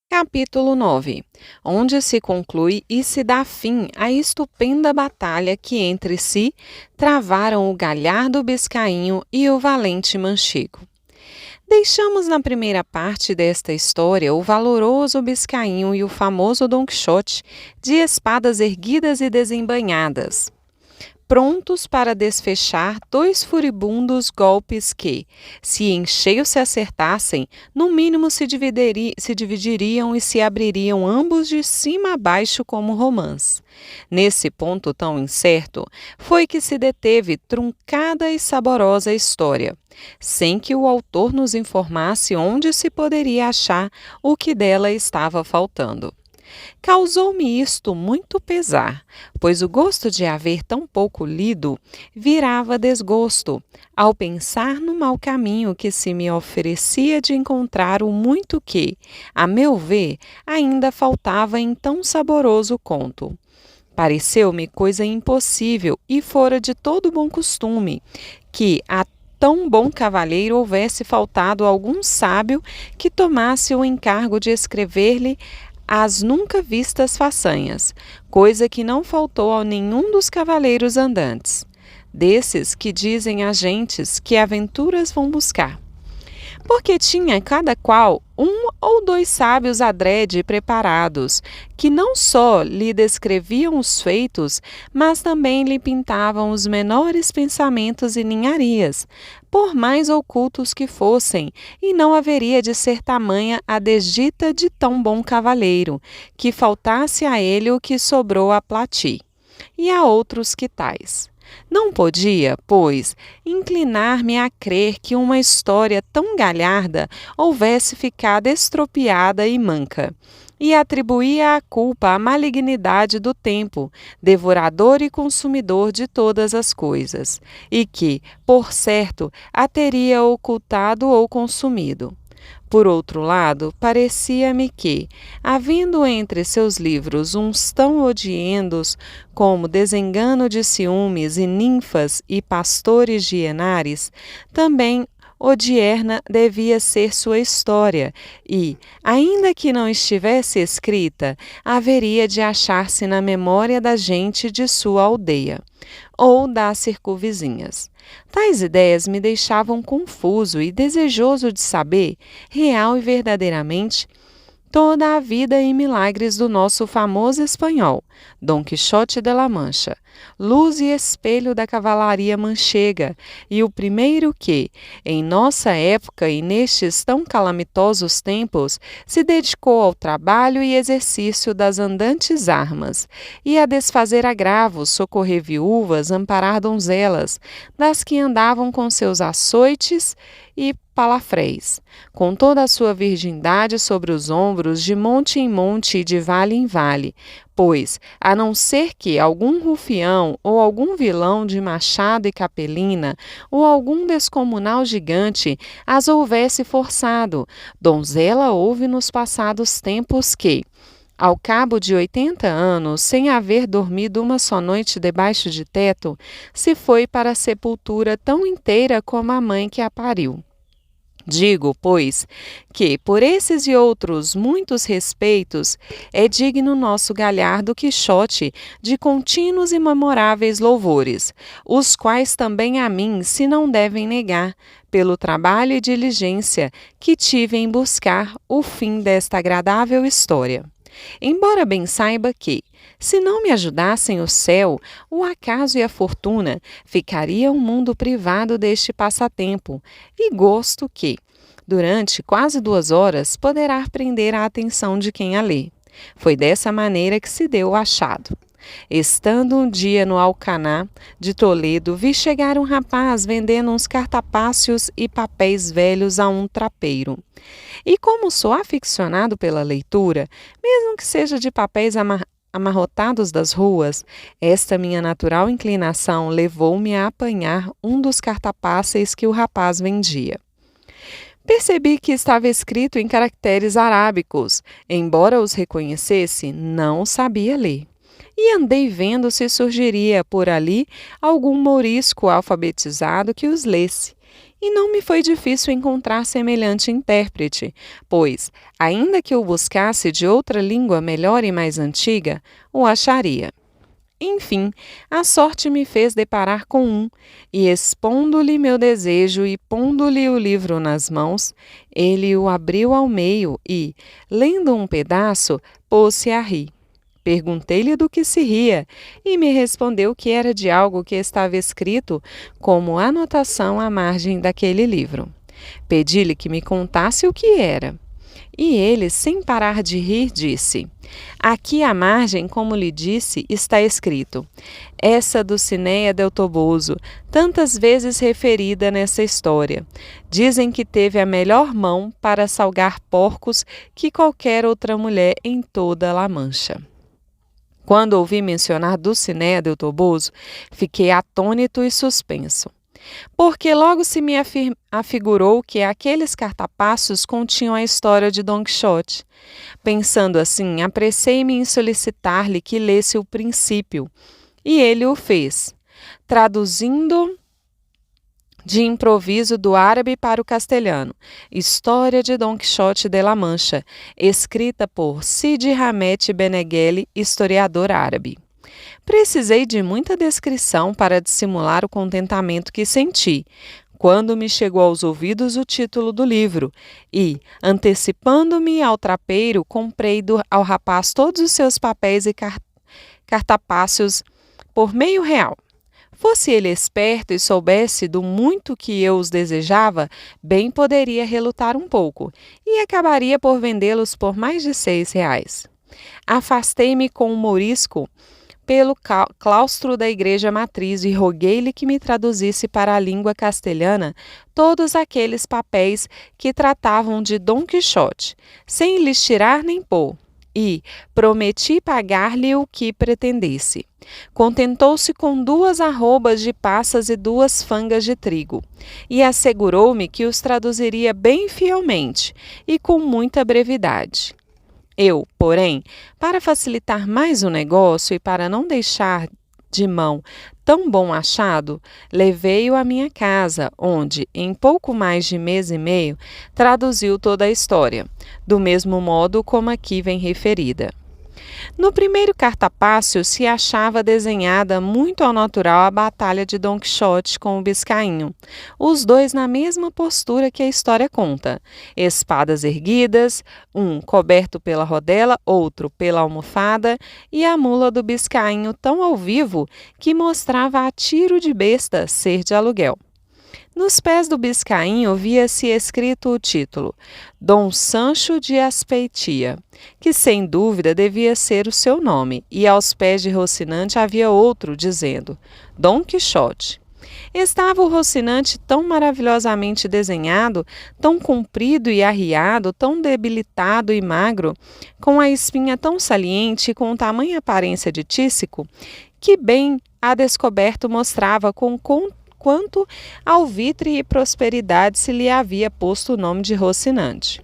Capítulo 9, onde se conclui e se dá fim à estupenda batalha que entre si travaram o galhardo biscainho e o valente manchego. Deixamos na primeira parte desta história o valoroso biscainho e o famoso Dom Quixote, de espadas erguidas e desembainhadas, prontos para desfechar dois furibundos golpes que, se em cheio se acertassem, no mínimo se dividiriam e se abririam ambos de cima a baixo como romãs. Nesse ponto tão incerto, foi que se deteve truncada e saborosa história, sem que o autor nos informasse onde se poderia achar o que dela estava faltando. Causou-me isto muito pesar, pois o gosto de haver tão pouco lido virava desgosto, ao pensar no mau caminho que se me oferecia de encontrar o muito que, a meu ver, ainda faltava em tão saboroso conto. Pareceu-me coisa impossível e fora de todo bom costume, que a tão bom cavalheiro houvesse faltado algum sábio que tomasse o encargo de escrever-lhe as nunca vistas façanhas, coisa que não faltou a nenhum dos cavaleiros andantes, desses que dizem às gentes que aventuras vão buscar. Porque tinha cada qual um ou dois sábios adrede preparados, que não só lhe descreviam os feitos, mas também lhe pintavam os menores pensamentos e ninharias, por mais ocultos que fossem, e não haveria de ser tamanha a desdita de tão bom cavalheiro, que faltasse a ele o que sobrou a Plati, e a outros que tais. Não podia, pois, inclinar-me a crer que uma história tão galharda houvesse ficado estropiada e manca, e atribuía a culpa à malignidade do tempo, devorador e consumidor de todas as coisas, e que, por certo, a teria ocultado ou consumido. Por outro lado, parecia-me que, havendo entre seus livros uns tão odiendos como Desengano de Ciúmes e Ninfas e Pastores de Henares, também odierna devia ser sua história e, ainda que não estivesse escrita, haveria de achar-se na memória da gente de sua aldeia ou das circunvizinhas. Tais ideias me deixavam confuso e desejoso de saber, real e verdadeiramente, toda a vida e milagres do nosso famoso espanhol, Dom Quixote de la Mancha, luz e espelho da cavalaria manchega, e o primeiro que, em nossa época e nestes tão calamitosos tempos, se dedicou ao trabalho e exercício das andantes armas, e a desfazer agravos, socorrer viúvas, amparar donzelas, das que andavam com seus açoites e palafréis, com toda a sua virgindade sobre os ombros, de monte em monte e de vale em vale, pois, a não ser que algum rufião ou algum vilão de machado e capelina ou algum descomunal gigante as houvesse forçado, donzela houve nos passados tempos que, ao cabo de 80 anos, sem haver dormido uma só noite debaixo de teto, se foi para a sepultura tão inteira como a mãe que a pariu. Digo, pois, que, por esses e outros muitos respeitos, é digno nosso galhardo Quixote de contínuos e memoráveis louvores, os quais também a mim se não devem negar, pelo trabalho e diligência que tive em buscar o fim desta agradável história. Embora bem saiba que, se não me ajudassem o céu, o acaso e a fortuna, ficaria o mundo privado deste passatempo, e gosto que, durante quase 2 horas, poderá prender a atenção de quem a lê. Foi dessa maneira que se deu o achado. Estando um dia no Alcaná de Toledo, vi chegar um rapaz vendendo uns cartapácios e papéis velhos a um trapeiro. E como sou aficionado pela leitura, mesmo que seja de papéis amarrotados das ruas, esta minha natural inclinação levou-me a apanhar um dos cartapáceis que o rapaz vendia. Percebi que estava escrito em caracteres arábicos, embora os reconhecesse, não sabia ler. E andei vendo se surgiria por ali algum mourisco alfabetizado que os lesse. e não me foi difícil encontrar semelhante intérprete, pois, ainda que eu buscasse de outra língua melhor e mais antiga, o acharia. Enfim, a sorte me fez deparar com um, e expondo-lhe meu desejo e pondo-lhe o livro nas mãos, ele o abriu ao meio e, lendo um pedaço, pôs-se a rir. Perguntei-lhe do que se ria, e me respondeu que era de algo que estava escrito como anotação à margem daquele livro. Pedi-lhe que me contasse o que era. E ele, sem parar de rir, disse: aqui à margem, como lhe disse, está escrito: essa Dulcinea del Toboso, tantas vezes referida nessa história. Dizem que teve a melhor mão para salgar porcos que qualquer outra mulher em toda La Mancha. Quando ouvi mencionar Dulcinea del Toboso, fiquei atônito e suspenso, porque logo se me afigurou que aqueles cartapaços continham a história de Dom Quixote. Pensando assim, apressei-me em solicitar-lhe que lesse o princípio, e ele o fez, traduzindo de improviso do árabe para o castelhano, História de Dom Quixote de La Mancha, escrita por Sidi Hamet Benengeli, historiador árabe. Precisei de muita descrição para dissimular o contentamento que senti, quando me chegou aos ouvidos o título do livro, e, antecipando-me ao trapeiro, comprei ao rapaz todos os seus papéis e cartapacios por R$meio. Fosse ele esperto e soubesse do muito que eu os desejava, bem poderia relutar um pouco, e acabaria por vendê-los por mais de R$6. Afastei-me com um morisco pelo claustro da igreja matriz e roguei-lhe que me traduzisse para a língua castelhana todos aqueles papéis que tratavam de Dom Quixote, sem lhes tirar nem pôr, e prometi pagar-lhe o que pretendesse. Contentou-se com 2 arrobas de passas e 2 fangas de trigo, e assegurou-me que os traduziria bem fielmente e com muita brevidade. Eu, porém, para facilitar mais o negócio e para não deixar de mão tão bom achado, levei-o à minha casa, onde, em pouco mais de mês e meio, traduziu toda a história, do mesmo modo como aqui vem referida. No primeiro cartapácio se achava desenhada muito ao natural a batalha de Dom Quixote com o Biscainho, os dois na mesma postura que a história conta, espadas erguidas, um coberto pela rodela, outro pela almofada, e a mula do Biscainho tão ao vivo que mostrava a tiro de besta ser de aluguel. Nos pés do Biscainho via-se escrito o título, Dom Sancho de Azpeitia, que sem dúvida devia ser o seu nome, e aos pés de Rocinante havia outro, dizendo, Dom Quixote. Estava o Rocinante tão maravilhosamente desenhado, tão comprido e arriado, tão debilitado e magro, com a espinha tão saliente e com tamanha aparência de tísico, que bem a descoberto mostrava quanto alvitre e prosperidade se lhe havia posto o nome de Rocinante.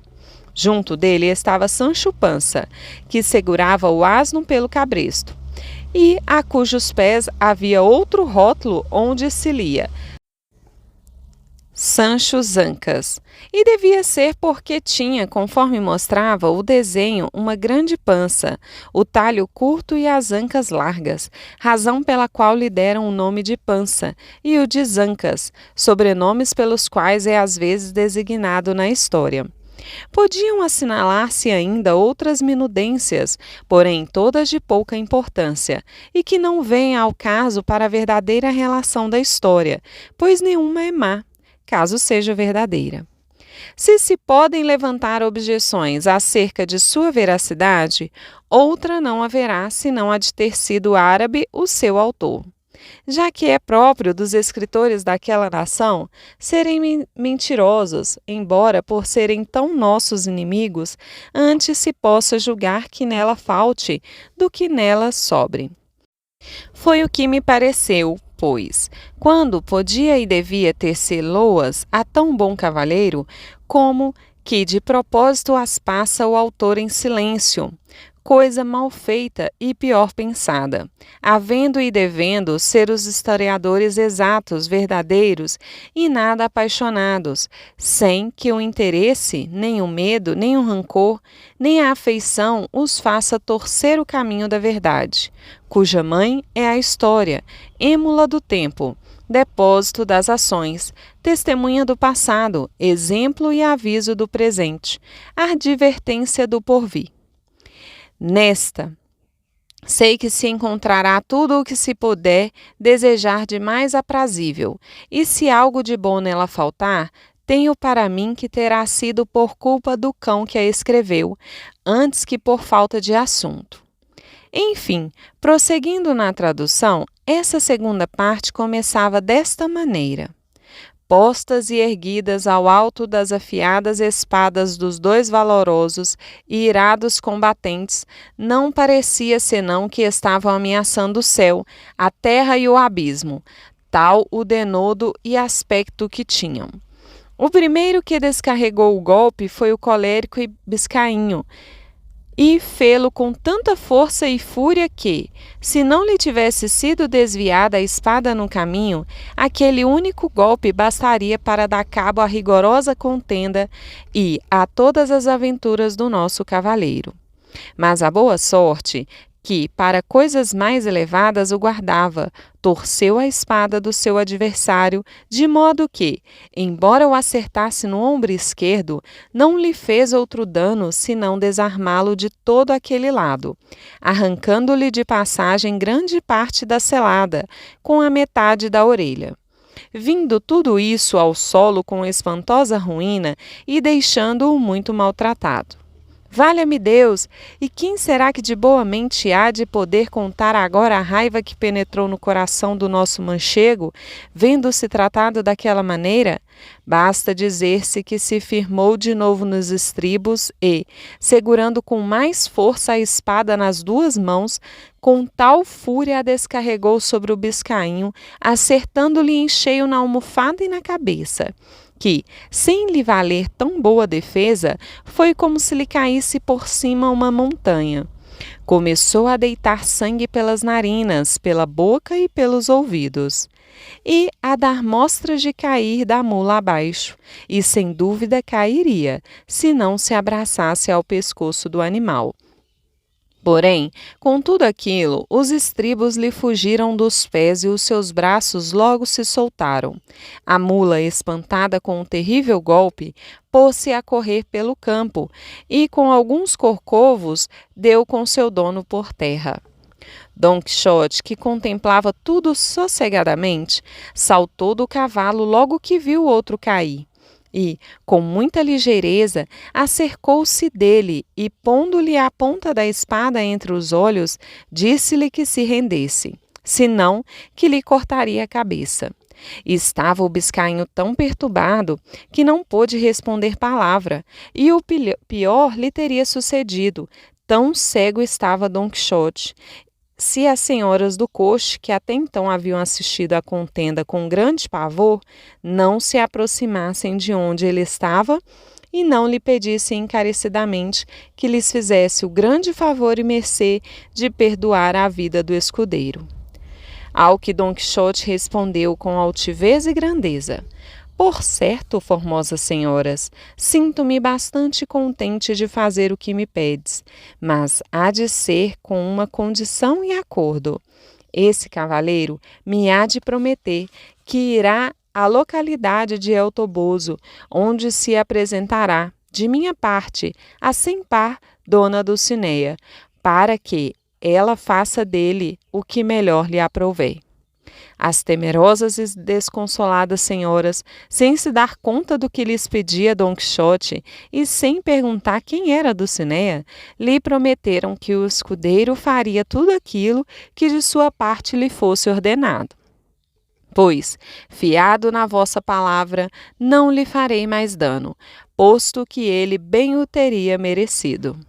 Junto dele estava Sancho Pança, que segurava o asno pelo cabresto, e a cujos pés havia outro rótulo onde se lia Sancho Zancas, e devia ser porque tinha, conforme mostrava o desenho, uma grande pança, o talho curto e as ancas largas, razão pela qual lhe deram o nome de Pança e o de Zancas, sobrenomes pelos quais é às vezes designado na história. Podiam assinalar-se ainda outras minudências, porém todas de pouca importância, e que não vêm ao caso para a verdadeira relação da história, pois nenhuma é má, caso seja verdadeira. Se podem levantar objeções acerca de sua veracidade, outra não haverá senão a de ter sido árabe o seu autor, já que é próprio dos escritores daquela nação serem mentirosos, embora por serem tão nossos inimigos, antes se possa julgar que nela falte do que nela sobre. Foi o que me pareceu, pois, quando podia e devia tecer loas a tão bom cavalheiro, como que de propósito as passa o autor em silêncio, coisa mal feita e pior pensada, havendo e devendo ser os historiadores exatos, verdadeiros e nada apaixonados, sem que o interesse, nem o medo, nem o rancor, nem a afeição os faça torcer o caminho da verdade, cuja mãe é a história, êmula do tempo, depósito das ações, testemunha do passado, exemplo e aviso do presente, advertência do porvir. Nesta, sei que se encontrará tudo o que se puder desejar de mais aprazível, e se algo de bom nela faltar, tenho para mim que terá sido por culpa do cão que a escreveu, antes que por falta de assunto. Enfim, prosseguindo na tradução, essa segunda parte começava desta maneira: postas e erguidas ao alto das afiadas espadas dos dois valorosos e irados combatentes, não parecia senão que estavam ameaçando o céu, a terra e o abismo, tal o denodo e aspecto que tinham. O primeiro que descarregou o golpe foi o colérico e biscainho, e fê-lo com tanta força e fúria que, se não lhe tivesse sido desviada a espada no caminho, aquele único golpe bastaria para dar cabo à rigorosa contenda e a todas as aventuras do nosso cavaleiro. Mas a boa sorte, que para coisas mais elevadas o guardava, torceu a espada do seu adversário, de modo que, embora o acertasse no ombro esquerdo, não lhe fez outro dano senão desarmá-lo de todo aquele lado, arrancando-lhe de passagem grande parte da selada, com a metade da orelha. Vindo tudo isso ao solo com espantosa ruína e deixando-o muito maltratado. Valha-me Deus! E quem será que de boa mente há de poder contar agora a raiva que penetrou no coração do nosso manchego, vendo-se tratado daquela maneira? Basta dizer-se que se firmou de novo nos estribos e, segurando com mais força a espada nas duas mãos, com tal fúria a descarregou sobre o biscainho, acertando-lhe em cheio na almofada e na cabeça, que, sem lhe valer tão boa defesa, foi como se lhe caísse por cima uma montanha. Começou a deitar sangue pelas narinas, pela boca e pelos ouvidos, e a dar mostras de cair da mula abaixo, e sem dúvida cairia, se não se abraçasse ao pescoço do animal. Porém, com tudo aquilo, os estribos lhe fugiram dos pés e os seus braços logo se soltaram. A mula, espantada com o terrível golpe, pôs-se a correr pelo campo e, com alguns corcovos, deu com seu dono por terra. Dom Quixote, que contemplava tudo sossegadamente, saltou do cavalo logo que viu o outro cair. E, com muita ligeireza, acercou-se dele e, pondo-lhe a ponta da espada entre os olhos, disse-lhe que se rendesse, senão que lhe cortaria a cabeça. Estava o biscainho tão perturbado que não pôde responder palavra, e o pior lhe teria sucedido, tão cego estava Dom Quixote, se as senhoras do coche, que até então haviam assistido à contenda com grande pavor, não se aproximassem de onde ele estava e não lhe pedissem encarecidamente que lhes fizesse o grande favor e mercê de perdoar a vida do escudeiro. Ao que Dom Quixote respondeu com altivez e grandeza: por certo, formosas senhoras, sinto-me bastante contente de fazer o que me pedes, mas há de ser com uma condição e acordo. Esse cavaleiro me há de prometer que irá à localidade de El Toboso, onde se apresentará, de minha parte, a Sem-Par, dona Dulcinea, para que ela faça dele o que melhor lhe aprouver. As temerosas e desconsoladas senhoras, sem se dar conta do que lhes pedia Dom Quixote e sem perguntar quem era Dulcinea, lhe prometeram que o escudeiro faria tudo aquilo que de sua parte lhe fosse ordenado. Pois, fiado na vossa palavra, não lhe farei mais dano, posto que ele bem o teria merecido.